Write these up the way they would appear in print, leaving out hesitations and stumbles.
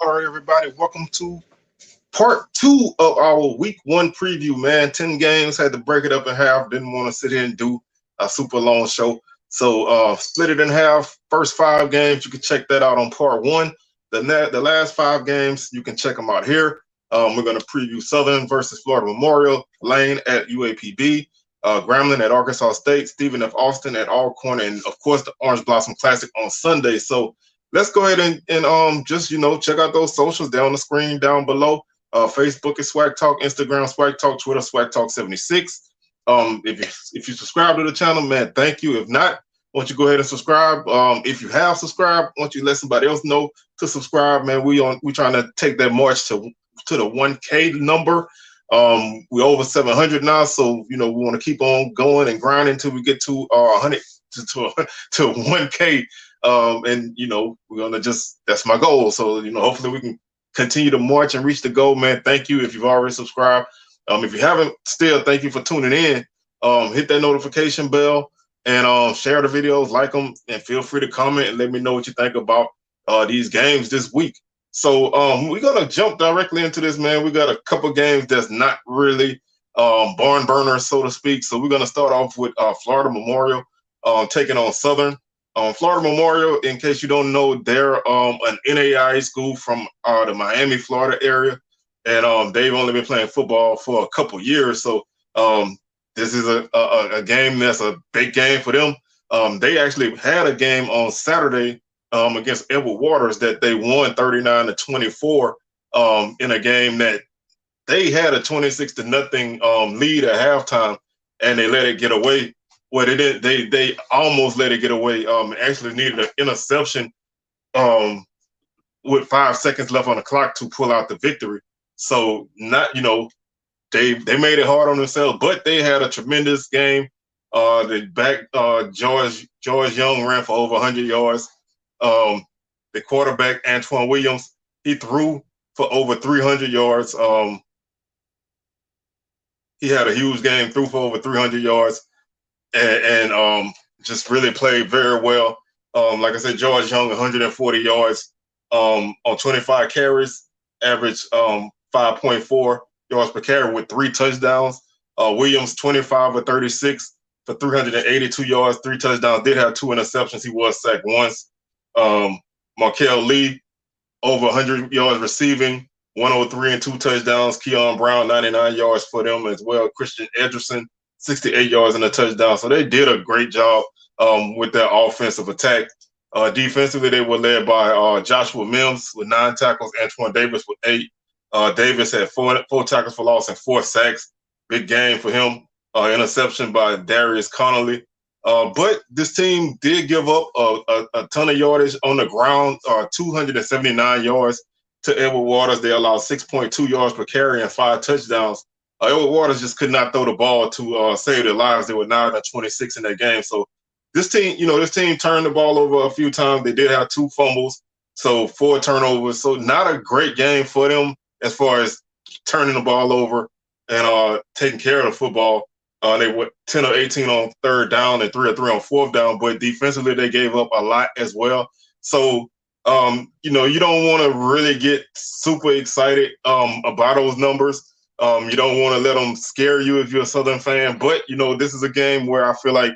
All right, everybody, welcome to part two of our week one preview, man. 10 games, had to break it up in half. Didn't want to sit here and do a super long show. So split it in half. First five games, you can check that out on part one. The last five games, you can check them out here. We're going to preview Southern versus Florida Memorial, Lane at UAPB, Grambling at Arkansas State, Stephen F. Austin at Alcorn, and of course the Orange Blossom Classic on Sunday. So let's go ahead and just check out those socials down the screen down below. Facebook is SWAC Talk, Instagram SWAC Talk, Twitter SWAC Talk 76. If you subscribe to the channel, man, thank you. If not, why don't you go ahead and subscribe? If you have subscribed, why don't you let somebody else know to subscribe, man? We trying to take that march to the 1K number. We're over 700 now, so we want to keep on going and grinding until we get to 100 to 1K. And we're gonna that's my goal. So hopefully we can continue to march and reach the goal, man. Thank you if you've already subscribed. If you haven't still, thank you for tuning in. Hit that notification bell and share the videos, like them, and feel free to comment and let me know what you think about these games this week. So we're gonna jump directly into this, man. We got a couple games that's not really barn burners, so to speak. So we're gonna start off with Florida Memorial taking on Southern. Florida Memorial, in case you don't know, they're an NAIA school from the Miami, Florida area, and they've only been playing football for a couple years. So this is a game that's a big game for them. They actually had a game on Saturday against Edward Waters that they won 39-24 in a game that they had a 26-0 lead at halftime, and they let it get away. Well, they did. They almost let it get away. Actually needed an interception with 5 seconds left on the clock to pull out the victory. So they made it hard on themselves, but they had a tremendous game. The back George Young ran for over 100 yards. The quarterback Antoine Williams, he threw for over 300 yards. He had a huge game, threw for over 300 yards. And just really played very well. Like I said, George Young, 140 yards on 25 carries, average 5.4 yards per carry with 3 touchdowns. Williams, 25 of 36 for 382 yards, 3 touchdowns, did have 2 interceptions. He was sacked once. Markel Lee, over 100 yards receiving, 103 and 2 touchdowns. Keon Brown, 99 yards for them as well. Christian Edgerson, 68 yards and a touchdown. So they did a great job with their offensive attack. Defensively, they were led by Joshua Mims with 9 tackles, Antoine Davis with 8. Davis had 4 tackles for loss and 4 sacks. Big game for him. Interception by Darius Connolly. But this team did give up a ton of yardage on the ground, 279 yards to Edward Waters. They allowed 6.2 yards per carry and 5 touchdowns. Edward Waters just could not throw the ball to save their lives. They were 9-26 in that game. So this team turned the ball over a few times. They did have 2 fumbles, so 4 turnovers. So not a great game for them as far as turning the ball over and taking care of the football. They were 10 of 18 on 3rd down and 3 of 3 on 4th down, but defensively they gave up a lot as well. So you don't want to really get super excited about those numbers. You don't want to let them scare you if you're a Southern fan, but this is a game where I feel like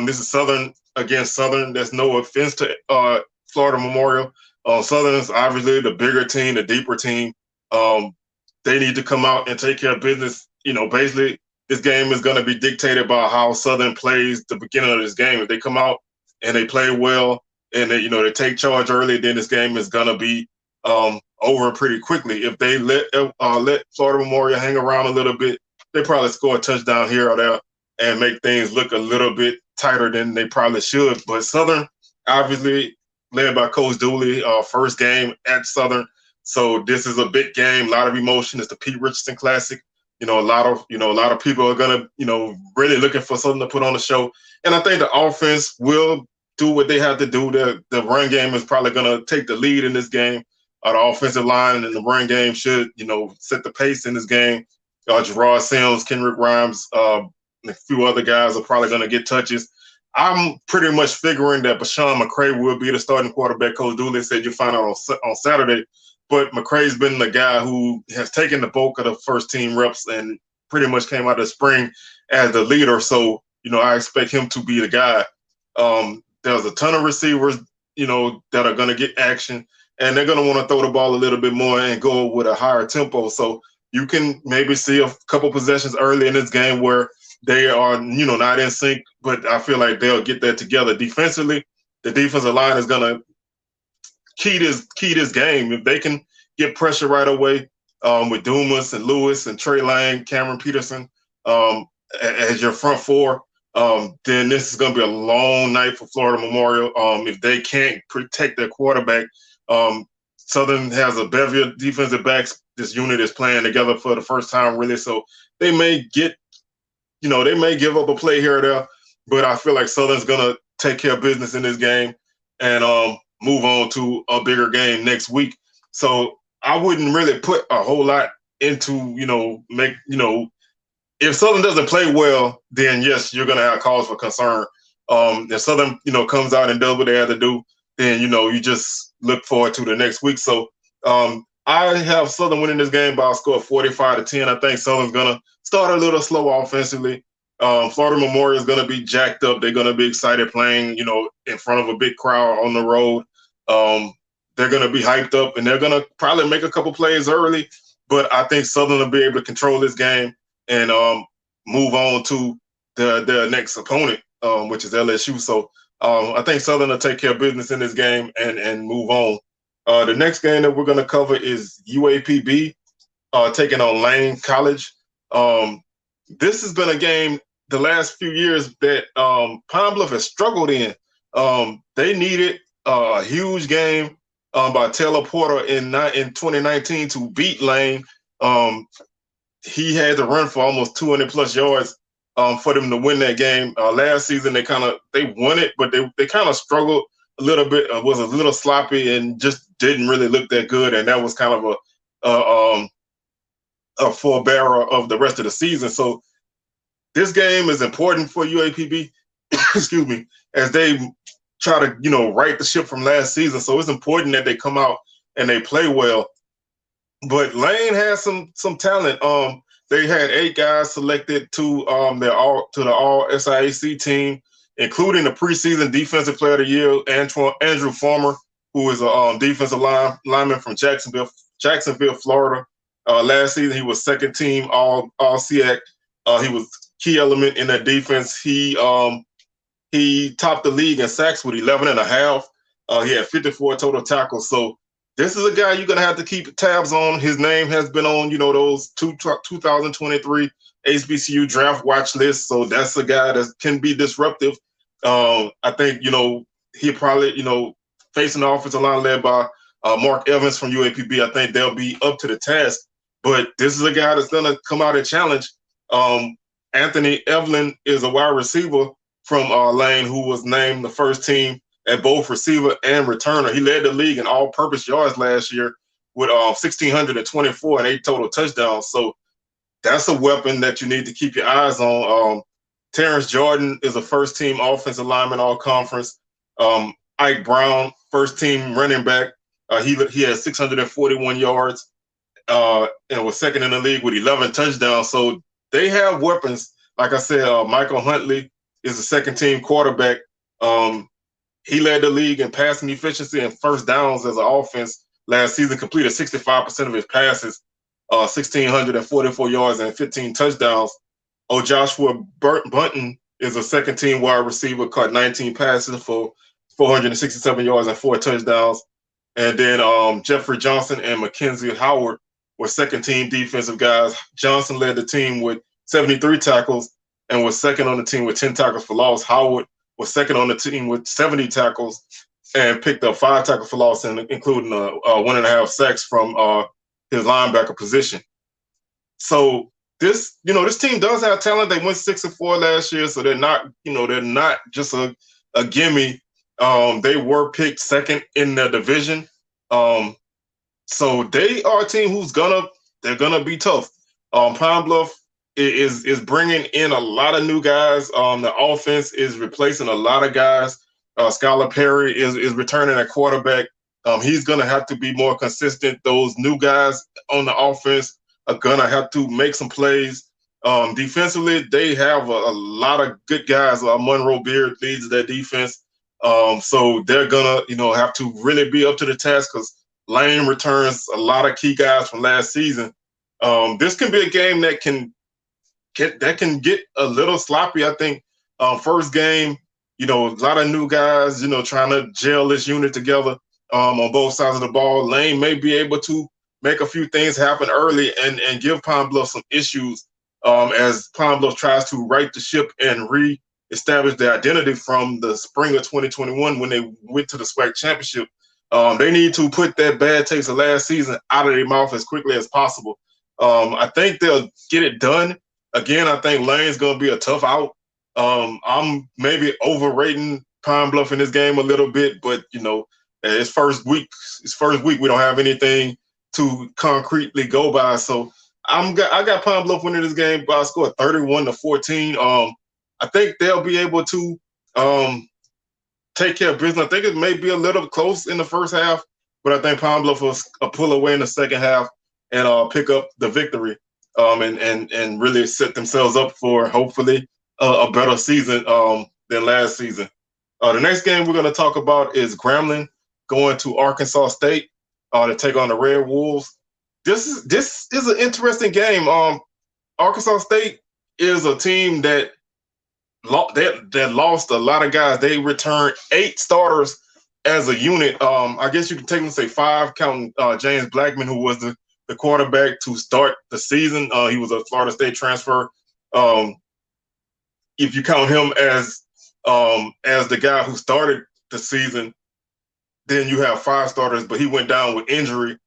this is Southern against Southern. There's no offense to Florida Memorial. Southern is obviously the bigger team, the deeper team. They need to come out and take care of business. Basically, this game is going to be dictated by how Southern plays the beginning of this game. If they come out and they play well and they take charge early, then this game is going to be over pretty quickly. If they let Florida Memorial hang around a little bit, they probably score a touchdown here or there and make things look a little bit tighter than they probably should. But Southern, obviously led by Coach Dooley, first game at Southern, so this is a big game. A lot of emotion. It's the Pete Richardson Classic. A lot of people are gonna really looking for something to put on the show, and I think the offense will do what they have to do. The run game is probably gonna take the lead in this game. The offensive line and the run game should, set the pace in this game. Gerard Sims, Kenrick Rhymes, and a few other guys are probably going to get touches. I'm pretty much figuring that Bashawn McCray will be the starting quarterback. Coach Dooley said you'll find out on Saturday. but McCray's been the guy who has taken the bulk of the first team reps and pretty much came out of spring as the leader. So, I expect him to be the guy. There's a ton of receivers, that are going to get action, and they're going to want to throw the ball a little bit more and go with a higher tempo. So you can maybe see a couple possessions early in this game where they are, not in sync, but I feel like they'll get that together. Defensively, the defensive line is going to key this game. If they can get pressure right away with Dumas and Lewis and Trey Lang, Cameron Peterson as your front four, then this is going to be a long night for Florida Memorial. If they can't protect their quarterback, Southern has a bevy of defensive backs. This unit is playing together for the first time, really. So they may give up a play here or there, but I feel like Southern's going to take care of business in this game and move on to a bigger game next week. So I wouldn't really put a whole lot into, if Southern doesn't play well, then yes, you're going to have cause for concern. If Southern, comes out and does what they have to do, then, you just look forward to the next week. So I have Southern winning this game by a score of 45-10. I think Southern's going to start a little slow offensively. Florida Memorial is going to be jacked up. They're going to be excited playing, in front of a big crowd on the road. They're going to be hyped up, and they're going to probably make a couple plays early. But I think Southern will be able to control this game and move on to their next opponent, which is LSU. So I think Southern will take care of business in this game and move on. The next game that we're going to cover is UAPB taking on Lane College. This has been a game the last few years that Pine Bluff has struggled in. They needed a huge game by Taylor Porter in 2019 to beat Lane. He had to run for almost 200 plus yards for them to win that game. Last season they won it, but they kind of struggled a little bit. Was a little sloppy and just didn't really look that good. And that was kind of a forebearer of the rest of the season. So this game is important for UAPB, excuse me, as they try to, right the ship from last season. So it's important that they come out and they play well. But Lane has some talent. They had 8 guys selected to the all SIAC team, including the preseason defensive player of the year, Andrew Farmer, who is a defensive lineman from Jacksonville, Florida. Last season, he was second team all SEAC. He was key element in that defense. He topped the league in sacks with 11 and a half. He had 54 total tackles. So this is a guy you're going to have to keep tabs on. His name has been on, those 2023 HBCU draft watch lists. So that's a guy that can be disruptive. I think, he probably, facing the offensive line led by Mark Evans from UAPB. I think they'll be up to the task. But this is a guy that's going to come out and challenge. Anthony Evelyn is a wide receiver from Lane, who was named the first team at both receiver and returner. He led the league in all-purpose yards last year with 1,624 and 8 total touchdowns. So that's a weapon that you need to keep your eyes on. Terrence Jordan is a first-team offensive lineman all-conference. Ike Brown, first-team running back. He had 641 yards and was second in the league with 11 touchdowns. So they have weapons. Like I said, Michael Huntley is the second-team quarterback. He led the league in passing efficiency and first downs as an offense last season, completed 65% of his passes, 1,644 yards and 15 touchdowns. Joshua Bunton is a second-team wide receiver, caught 19 passes for 467 yards and 4 touchdowns. And then Jeffrey Johnson and Mackenzie Howard were second-team defensive guys. Johnson led the team with 73 tackles and was second on the team with 10 tackles for loss. Howard was second on the team with 70 tackles and picked up 5 tackles for loss, including 1.5 sacks from his linebacker position. So this team does have talent. They went 6-4 last year, so they're not just a gimme. They were picked second in their division. So they are a team they're gonna be tough. Pine Bluff is bringing in a lot of new guys. The offense is replacing a lot of guys. Skylar Perry is returning at quarterback. He's going to have to be more consistent. Those new guys on the offense are going to have to make some plays. Defensively, they have a lot of good guys. Monroe Beard leads that defense. So they're going to, have to really be up to the task because Lane returns a lot of key guys from last season. This can be a game that can get a little sloppy. I think first game, a lot of new guys, trying to gel this unit together on both sides of the ball. Lane may be able to make a few things happen early and give Pine Bluff some issues as Pine Bluff tries to right the ship and re-establish their identity from the spring of 2021 when they went to the SWAC championship. They need to put that bad taste of last season out of their mouth as quickly as possible. I think they'll get it done. Again, I think Lane's going to be a tough out. I'm maybe overrating Pine Bluff in this game a little bit, but it's first week. We don't have anything to concretely go by. So I got Pine Bluff winning this game by a score of 31-14. I think they'll be able to take care of business. I think it may be a little close in the first half, but I think Pine Bluff will pull away in the second half and pick up the victory and really set themselves up for hopefully a better season than last season. The next game we're going to talk about is Grambling going to Arkansas State to take on the Red Wolves. This is an interesting game. Arkansas State is a team that lost a lot of guys. They returned 8 starters as a unit. I guess you can take them to say 5, counting James Blackman, who was the quarterback to start the season. He was a Florida State transfer. If you count him as the guy who started the season, then you have 5 starters, but he went down with injury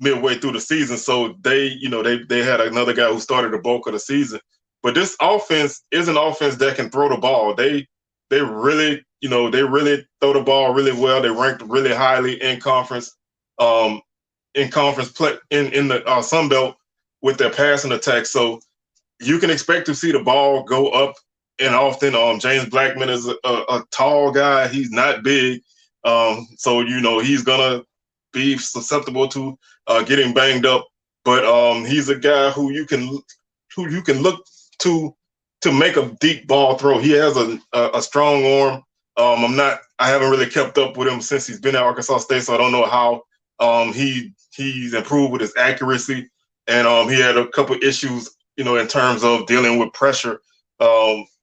midway through the season. So they had another guy who started the bulk of the season. But this offense is an offense that can throw the ball. They really throw the ball really well. They ranked really highly in conference play in the Sun Belt with their passing attack. So you can expect to see the ball go up and often. James Blackman is a tall guy. He's not big. So he's gonna be susceptible to getting banged up. But he's a guy who you can look to make a deep ball throw. He has a strong arm. I haven't really kept up with him since he's been at Arkansas State, so I don't know how he's improved with his accuracy. And he had a couple issues, in terms of dealing with pressure.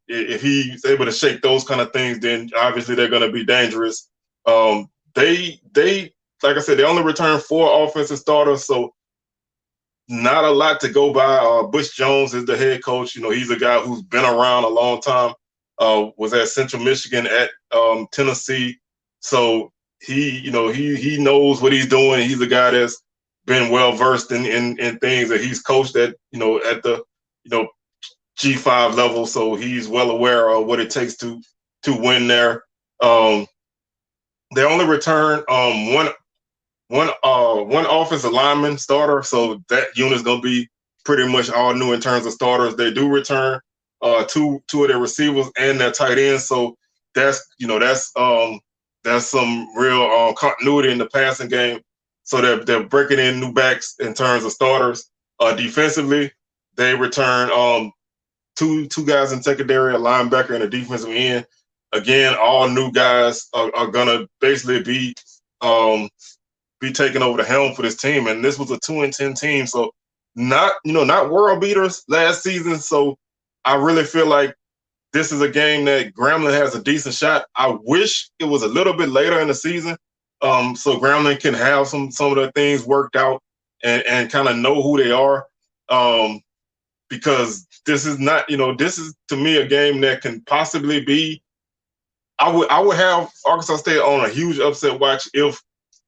If he's able to shake those kind of things, then obviously they're going to be dangerous. They like I said, they only returned 4 offensive starters, so not a lot to go by. Bush Jones is the head coach. He's a guy who's been around a long time. Was at Central Michigan, at Tennessee, so he knows what he's doing. He's a guy that's been well versed in things that he's coached at at the G5 level, so he's well aware of what it takes to win there. They only return one offensive lineman starter, so that unit's gonna be pretty much all new in terms of starters. They do return two of their receivers and their tight ends, so that's some real continuity in the passing game. So they're breaking in new backs in terms of starters. Defensively, they return two guys in secondary, a linebacker and a defensive end. Again, all new guys are gonna basically be taking over the helm for this team. And this was a 2-10 team, so not world beaters last season. So I really feel like this is a game that Grambling has a decent shot. I wish it was a little bit later in the season, so Grambling can have some of the things worked out and kind of know who they are, because this is not, this is to me a game that can possibly be. I would have Arkansas State on a huge upset watch if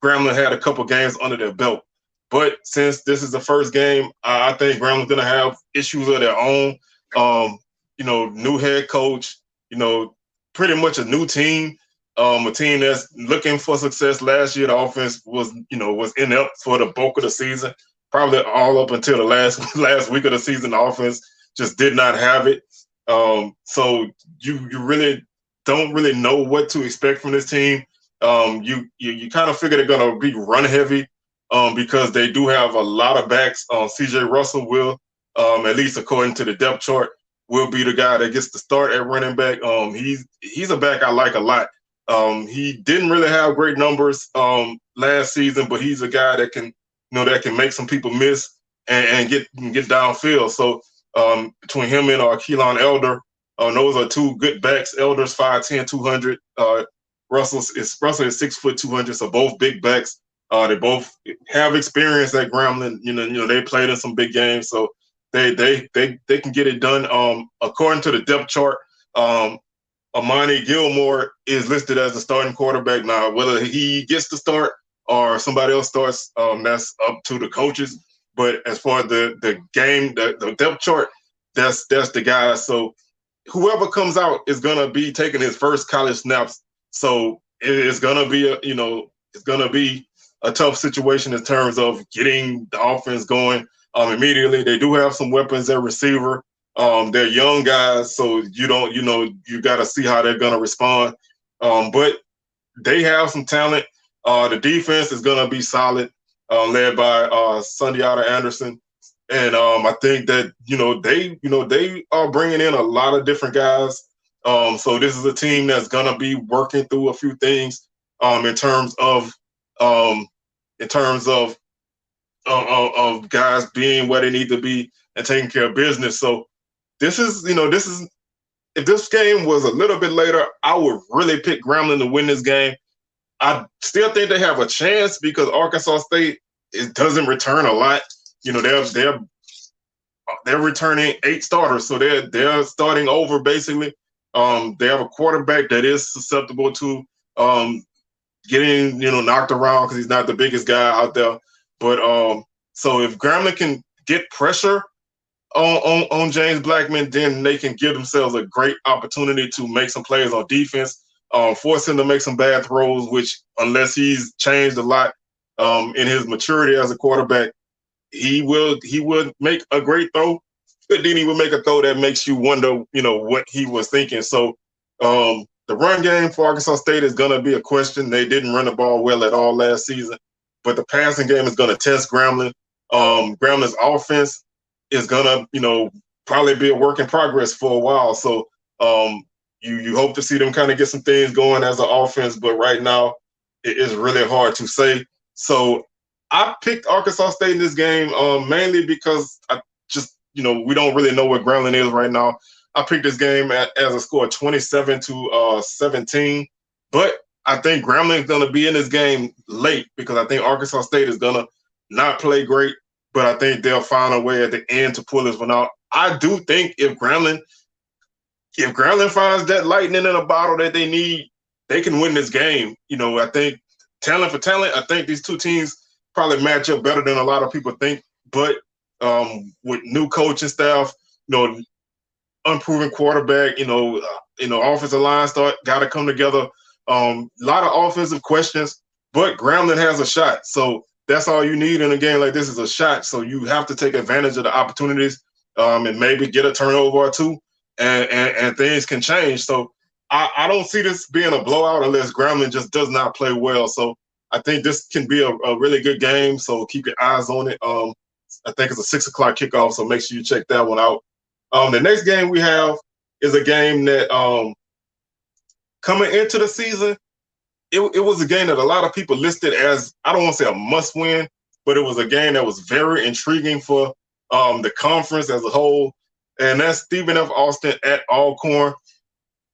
Grambling had a couple games under their belt. But since this is the first game, I think Grambling's going to have issues of their own. New head coach, pretty much a new team, a team that's looking for success. Last year, the offense was inept for the bulk of the season, probably all up until the last week of the season. The offense just did not have it. So you really don't really know what to expect from this team. You kind of figure they're gonna be run heavy, because they do have a lot of backs. C.J. Russell will, at least according to the depth chart, will be the guy that gets the start at running back. He's a back I like a lot. He didn't really have great numbers last season, but he's a guy that can, that can make some people miss and get downfield. So between him and Keelan Elder, those are two good backs. Elder's 5'10", 200. Russell is 6 foot 200. So both big backs. They both have experience at Grambling. They played in some big games, so they can get it done. According to the depth chart, Amani Gilmore is listed as the starting quarterback. Now, whether he gets to start or somebody else starts, that's up to the coaches. But as far as the game, the depth chart, that's the guy. So whoever comes out is gonna be taking his first college snaps. So it's gonna be it's gonna be a tough situation in terms of getting the offense going immediately. They do have some weapons at receiver. They're young guys, so you got to see how they're going to respond. But they have some talent. The defense is going to be solid, led by Sundiata Anderson. And I think that, they are bringing in a lot of different guys. So this is a team that's going to be working through a few things in terms of guys being where they need to be and taking care of business. So this is if this game was a little bit later, I would really pick Grambling to win this game. I still think they have a chance because Arkansas State doesn't return a lot. They're returning 8 starters, so they're starting over basically. They have a quarterback that is susceptible to getting knocked around because he's not the biggest guy out there. But so if Grambling can get pressure on James Blackman, then they can give themselves a great opportunity to make some plays on defense, force him to make some bad throws, which unless he's changed a lot in his maturity as a quarterback, he would make a great throw, but then he would make a throw that makes you wonder, what he was thinking. So the run game for Arkansas State is going to be a question. They didn't run the ball well at all last season, but the passing game is going to test Grambling. Grambling's offense is gonna, probably be a work in progress for a while. So you hope to see them kind of get some things going as an offense, but right now it is really hard to say. So I picked Arkansas State in this game mainly because I just, we don't really know where Grambling is right now. I picked this game as a score of 27-17, but I think Grambling is going to be in this game late because I think Arkansas State is going to not play great. But I think they'll find a way at the end to pull this one out. I do think if Grambling finds that lightning in a bottle that they need, they can win this game. I think talent for talent, I think these two teams probably match up better than a lot of people think. But with new coaching staff, unproven quarterback, offensive line got to come together. A lot of offensive questions, but Grambling has a shot. So that's all you need in a game like this is a shot. So you have to take advantage of the opportunities and maybe get a turnover or two, and things can change. So I don't see this being a blowout unless Grambling just does not play well. So I think this can be a really good game. So keep your eyes on it. I think it's a 6 o'clock kickoff, so make sure you check that one out. The next game we have is a game that coming into the season, it was a game that a lot of people listed as, I don't want to say a must win, but it was a game that was very intriguing for the conference as a whole. And that's Stephen F. Austin at Alcorn.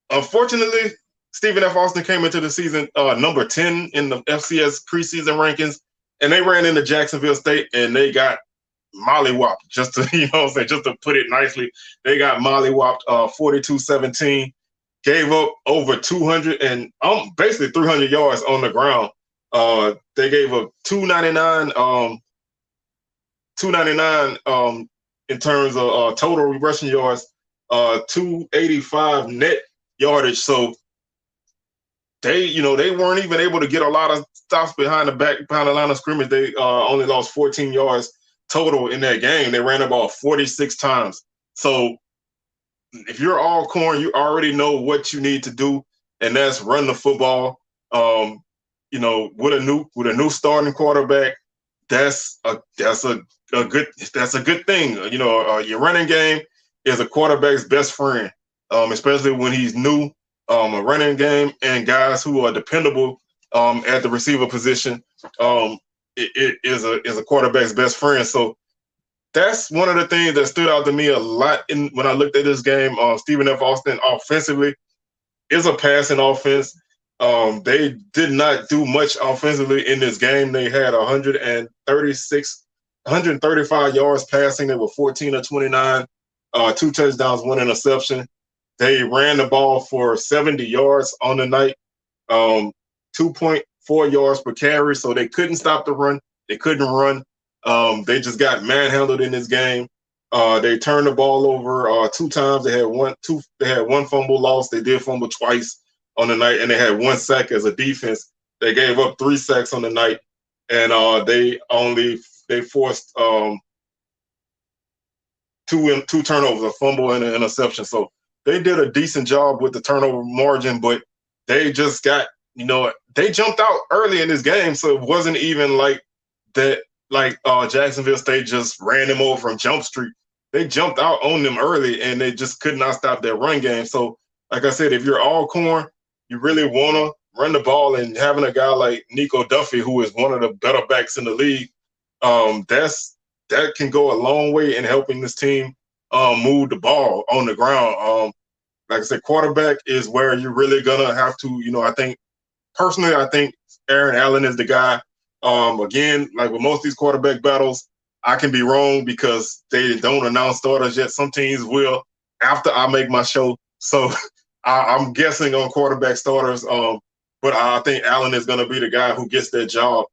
Unfortunately, Stephen F. Austin came into the season number 10 in the FCS preseason rankings, and they ran into Jacksonville State and they got mollywopped, just to, just to put it nicely. They got mollywopped 42-17. Gave up over 200 and basically 300 yards on the ground. They gave up 299 in terms of total rushing yards, 285 net yardage. So they weren't even able to get a lot of stops behind the line of scrimmage. They only lost 14 yards total in that game. They ran about 46 times. So if you're Alcorn, you already know what you need to do, and that's run the football. with a new starting quarterback, that's a good thing. Your running game is a quarterback's best friend, especially when he's new. A running game and guys who are dependable at the receiver position, it is a quarterback's best friend. So that's one of the things that stood out to me a lot when I looked at this game. Stephen F. Austin offensively is a passing offense. They did not do much offensively in this game. They had 135 yards passing. They were 14 of 29, 2 touchdowns, 1 interception. They ran the ball for 70 yards on the night, 2.4 yards per carry. So they couldn't stop the run. They couldn't run. They just got manhandled in this game. They turned the ball over 2 times. They had one fumble loss. They did fumble twice on the night, and they had 1 sack as a defense. They gave up 3 sacks on the night, and they forced 2 turnovers, a fumble and an interception. So they did a decent job with the turnover margin, but they just got, they jumped out early in this game, so it wasn't even like that. Like Jacksonville State just ran them over from Jump Street. They jumped out on them early, and they just could not stop their run game. So, like I said, if you're Alcorn, you really want to run the ball, and having a guy like Nico Duffy, who is one of the better backs in the league, that can go a long way in helping this team move the ball on the ground. Like I said, quarterback is where you're really gonna have to. I think Aaron Allen is the guy. Again, like with most of these quarterback battles, I can be wrong because they don't announce starters yet. Some teams will after I make my show. So I'm guessing on quarterback starters. But I think Allen is going to be the guy who gets that job.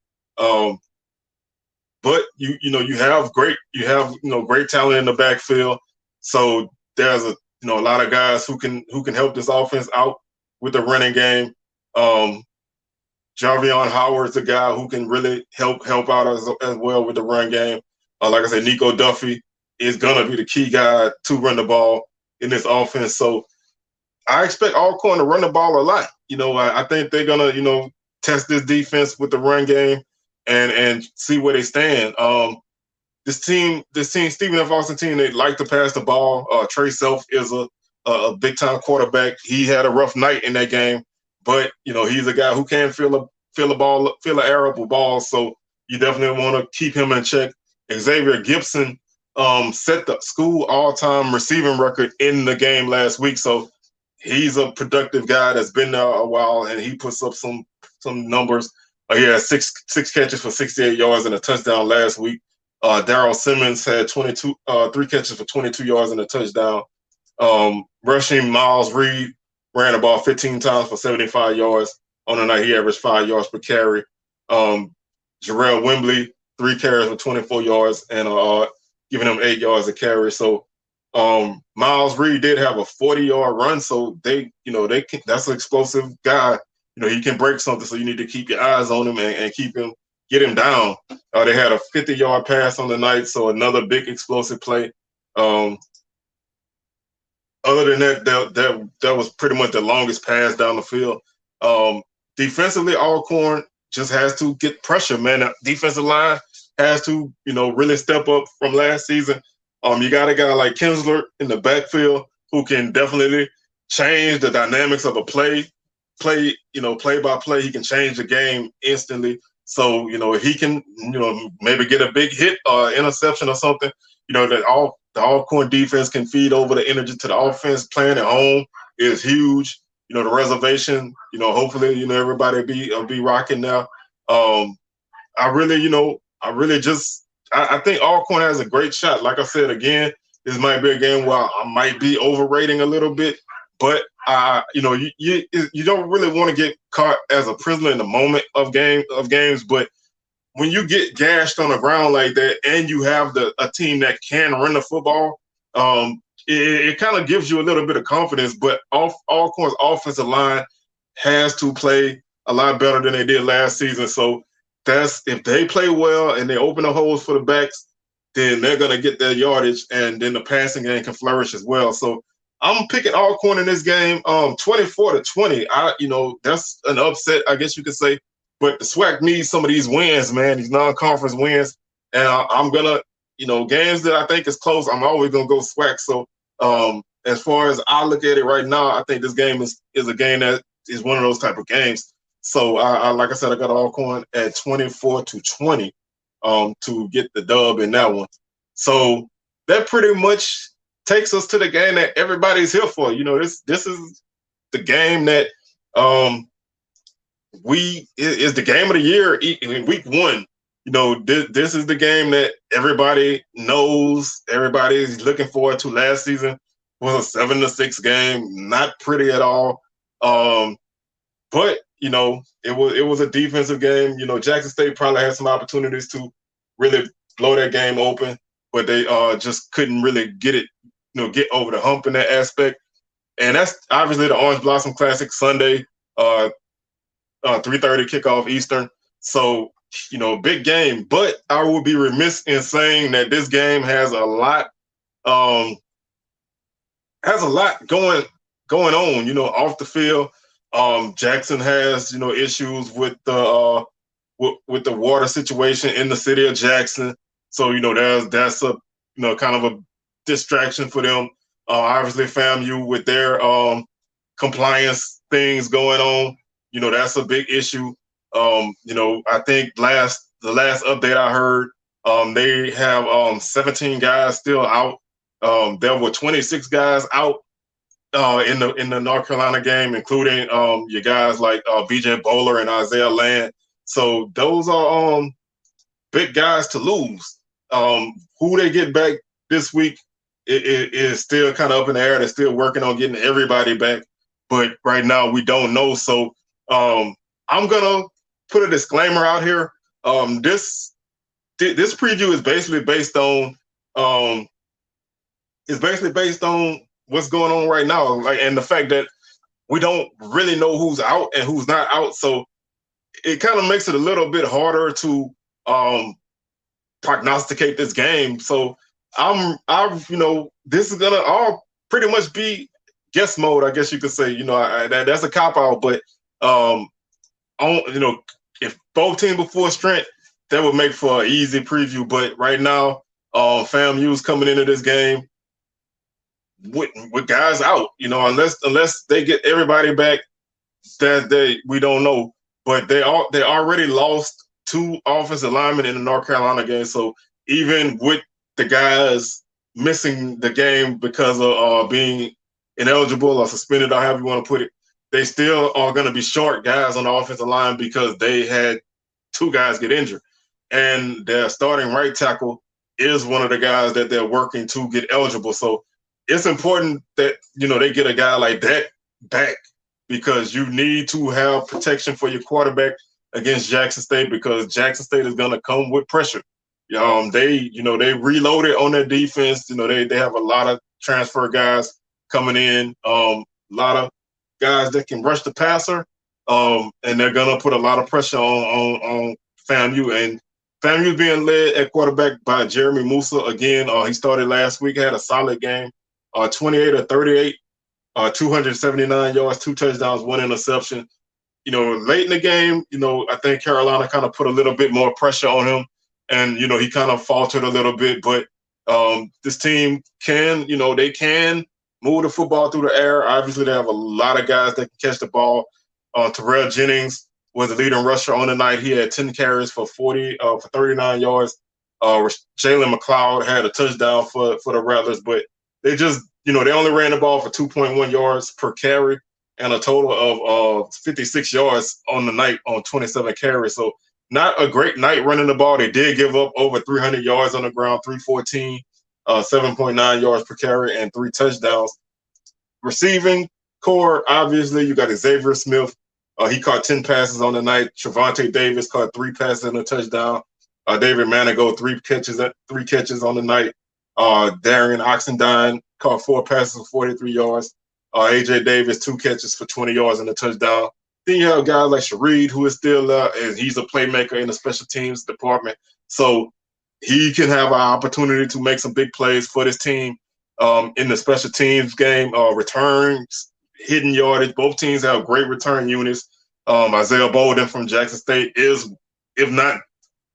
But you have great talent in the backfield. So there's a lot of guys who can help this offense out with the running game. Javion Howard's a guy who can really help out as well with the run game. Like I said, Nico Duffy is going to be the key guy to run the ball in this offense. So I expect Alcorn to run the ball a lot. I think they're going to, test this defense with the run game and see where they stand. This team, Stephen F. Austin team, they like to pass the ball. Trey Self is a big-time quarterback. He had a rough night in that game. But he's a guy who can feel an air up with balls, so you definitely want to keep him in check. Xavier Gibson set the school all-time receiving record in the game last week, so he's a productive guy that's been there a while, and he puts up some numbers. He had six catches for 68 yards and a touchdown last week. Darrell Simmons had 3 catches for 22 yards and a touchdown. Rushing, Miles Reed ran the ball 15 times for 75 yards. On the night, he averaged 5 yards per carry. Jarrell Wembley, 3 carries for 24 yards and giving him 8 yards a carry. So Miles Reed did have a 40-yard run, so they can. That's an explosive guy. He can break something, so you need to keep your eyes on him and get him down. They had a 50-yard pass on the night, so another big explosive play. Other than that was pretty much the longest pass down the field. Defensively, Alcorn just has to get pressure, man. The defensive line has to, really step up from last season. You got a guy like Kinsler in the backfield who can definitely change the dynamics of a play by play. He can change the game instantly. So, if he can, maybe get a big hit or interception or something, that the Alcorn defense can feed over the energy to the offense. Playing at home is huge. The reservation, hopefully, everybody be rocking now. I think Alcorn has a great shot. Like I said, again, this might be a game where I might be overrating a little bit, but you don't really want to get caught as a prisoner in the moment of games. But when you get gashed on the ground like that, and you have a team that can run the football, it kind of gives you a little bit of confidence. But Alcorn's offensive line has to play a lot better than they did last season. So if they play well and they open the holes for the backs, then they're going to get their yardage, and then the passing game can flourish as well. So I'm picking Alcorn in this game, 24-20. That's an upset, I guess you could say. But the SWAC needs some of these wins, man, these non-conference wins. And I'm gonna, games that I think is close, I'm always gonna go SWAC. So as far as I look at it right now, I think this game is a game that is one of those type of games. So I like I said, I got Alcorn at 24-20 to get the dub in that one. So that pretty much takes us to the game that everybody's here for. This is the game that is the game of the year in week one. This is the game that everybody knows, everybody's looking forward to. Last season was a 7-6 game, not pretty at all. But it was a defensive game. Jackson State probably had some opportunities to really blow that game open, but they just couldn't really get over the hump in that aspect. And that's obviously the Orange Blossom Classic Sunday, 3:30 kickoff Eastern. So, big game. But I would be remiss in saying that this game has a lot going on, off the field. Jackson has, issues with the water situation in the city of Jackson. So, that's a, kind of a distraction for them. Obviously, FAMU with their compliance things going on, that's a big issue. I think the last update I heard, they have 17 guys still out. There were 26 guys out in the North Carolina game, including your guys like BJ Bowler and Isaiah Land. So those are big guys to lose. Who they get back this week is still kind of up in the air. They're still working on getting everybody back, but right now we don't know. So I'm gonna put a disclaimer out here. This preview is basically based on what's going on right now, and the fact that we don't really know who's out and who's not out. So it kind of makes it a little bit harder to prognosticate this game. So this is gonna all pretty much be guess mode, I guess you could say. That's a cop out, but if both teams were full strength, that would make for an easy preview. But right now, FAMU's coming into this game with guys out, unless they get everybody back, we don't know. But they already lost 2 offensive linemen in the North Carolina game. So even with the guys missing the game because of being ineligible or suspended, or however you want to put it, they still are going to be short guys on the offensive line because they had 2 guys get injured. And their starting right tackle is one of the guys that they're working to get eligible. So it's important that, they get a guy like that back, because you need to have protection for your quarterback against Jackson State, because Jackson State is going to come with pressure. They reloaded on their defense. They have a lot of transfer guys coming in, a lot of guys that can rush the passer, and they're going to put a lot of pressure on FAMU. And FAMU is being led at quarterback by Jeremy Musa. Again, he started last week, had a solid game, 28 of 38, 279 yards, 2 touchdowns, 1 interception. Late in the game, I think Carolina kind of put a little bit more pressure on him, and, he kind of faltered a little bit. But this team can, they can move the football through the air. Obviously, they have a lot of guys that can catch the ball. Terrell Jennings was the leading rusher on the night. He had 10 carries for 39 yards. Jalen McLeod had a touchdown for the Rattlers, but they just, they only ran the ball for 2.1 yards per carry and a total of 56 yards on the night on 27 carries. So not a great night running the ball. They did give up over 300 yards on the ground, 314, 7.9 yards per carry, and 3 touchdowns. Receiving core, obviously, you got Xavier Smith. He caught 10 passes on the night. Trevonte Davis caught 3 passes and a touchdown. David Manigo, 3 catches on the night. Darian Oxendine caught 4 passes for 43 yards. AJ Davis, 2 catches for 20 yards and a touchdown. Then you have guys like Shareed, who is still and he's a playmaker in the special teams department. So he can have an opportunity to make some big plays for this team in the special teams game. Returns, hidden yardage. Both teams have great return units. Isaiah Bolden from Jackson State is, if not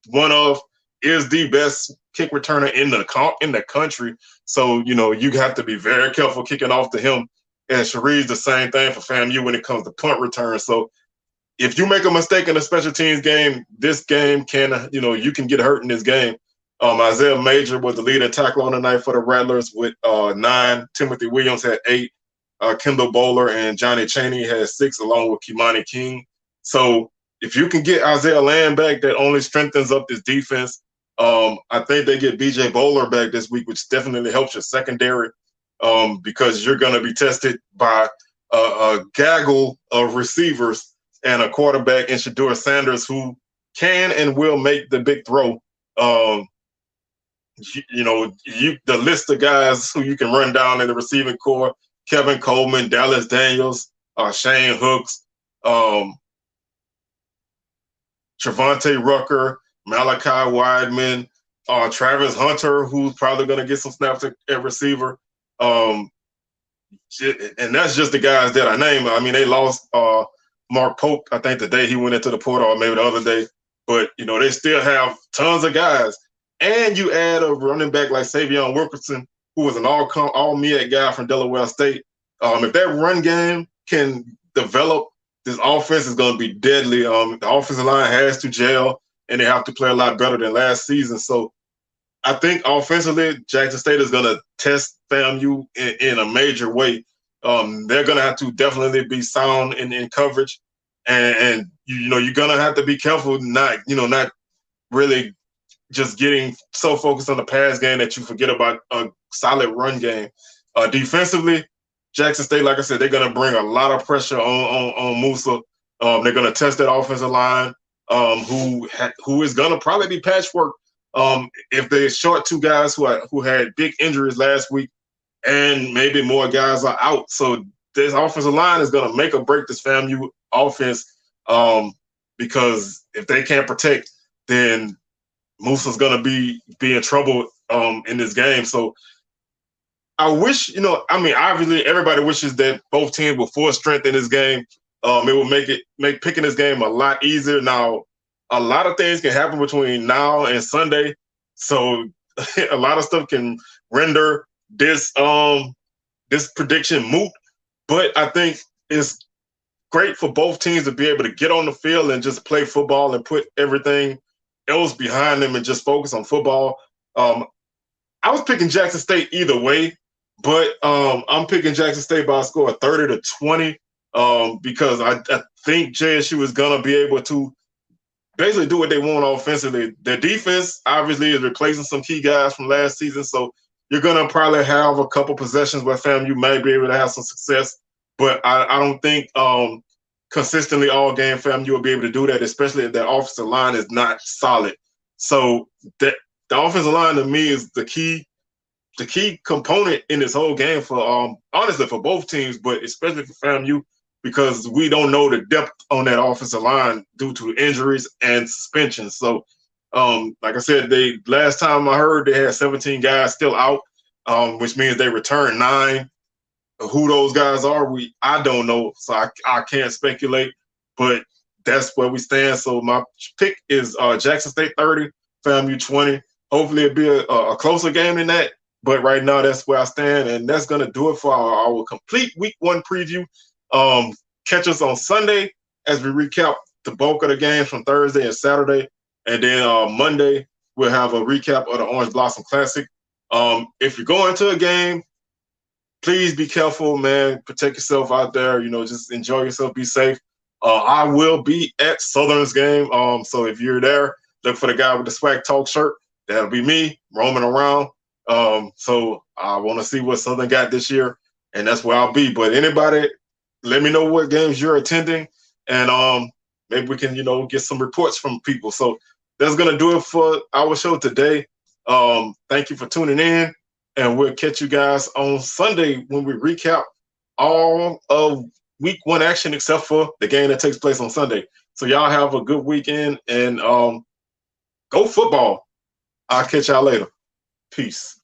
one of, is the best kick returner in the country. So, you have to be very careful kicking off to him. And Shari's the same thing for FAMU when it comes to punt return. So if you make a mistake in a special teams game, this game can, you can get hurt in this game. Isaiah Major was the leading tackler on the night for the Rattlers with 9. Timothy Williams had 8. Kendall Bowler and Johnny Chaney had 6, along with Kimani King. So if you can get Isaiah Land back, that only strengthens up this defense. I think they get BJ Bowler back this week, which definitely helps your secondary, because you're going to be tested by a gaggle of receivers and a quarterback in Shedeur Sanders, who can and will make the big throw. The list of guys who you can run down in the receiving core: Kevin Coleman, Dallas Daniels, Shane Hooks, Trevontae Rucker, Malachi Wideman, Travis Hunter, who's probably going to get some snaps at receiver. And that's just the guys that I named. I mean, they lost Mark Pope, I think, the day he went into the portal, or maybe the other day. But, they still have tons of guys. And you add a running back like Savion Wilkerson, who was an all-MEAC guy from Delaware State. If that run game can develop, this offense is going to be deadly. The offensive line has to gel, and they have to play a lot better than last season. So I think offensively, Jackson State is going to test FAMU in a major way. They're going to have to definitely be sound in coverage, and you're going to have to be careful not really just getting so focused on the pass game that you forget about a solid run game. Defensively, Jackson State, like I said, they're going to bring a lot of pressure on Musa. They're going to test that offensive line, who is going to probably be patchwork if they short 2 guys who had big injuries last week, and maybe more guys are out. So this offensive line is going to make or break this FAMU offense, because if they can't protect, then Musa's going to be in trouble in this game. So I wish, obviously everybody wishes that both teams were full strength in this game. It will make picking this game a lot easier. Now, a lot of things can happen between now and Sunday, so a lot of stuff can render this prediction moot. But I think it's great for both teams to be able to get on the field and just play football and put everything else behind them and just focus on football. I was picking Jackson State either way, but I'm picking Jackson State by a score of 30-20, because I think JSU is going to be able to basically do what they want offensively. Their defense obviously is replacing some key guys from last season, so you're going to probably have a couple possessions where FAMU may be able to have some success, but I don't think consistently all game FAMU will be able to do that, especially if their offensive line is not solid. So the offensive line to me is the key component in this whole game for honestly for both teams, but especially for FAMU, because we don't know the depth on that offensive line due to injuries and suspensions. So like I said, last time I heard they had 17 guys still out, which means they returned 9. Who those guys are, I don't know, so I can't speculate, but that's where we stand. So my pick is Jackson State 30, FAMU 20. Hopefully it'll be a closer game than that, but right now that's where I stand, and that's going to do it for our complete Week 1 preview. Catch us on Sunday as we recap the bulk of the games from Thursday and Saturday, and then Monday we'll have a recap of the Orange Blossom Classic. If you're going to a game, please be careful, man. Protect yourself out there. Just enjoy yourself. Be safe. I will be at Southern's game. So if you're there, look for the guy with the SWAC Talk shirt. That'll be me roaming around. So I want to see what Southern got this year, and that's where I'll be. But anybody, let me know what games you're attending, and maybe we can, get some reports from people. So that's going to do it for our show today. Thank you for tuning in. And we'll catch you guys on Sunday when we recap all of Week 1 action except for the game that takes place on Sunday. So y'all have a good weekend, and go football. I'll catch y'all later. Peace.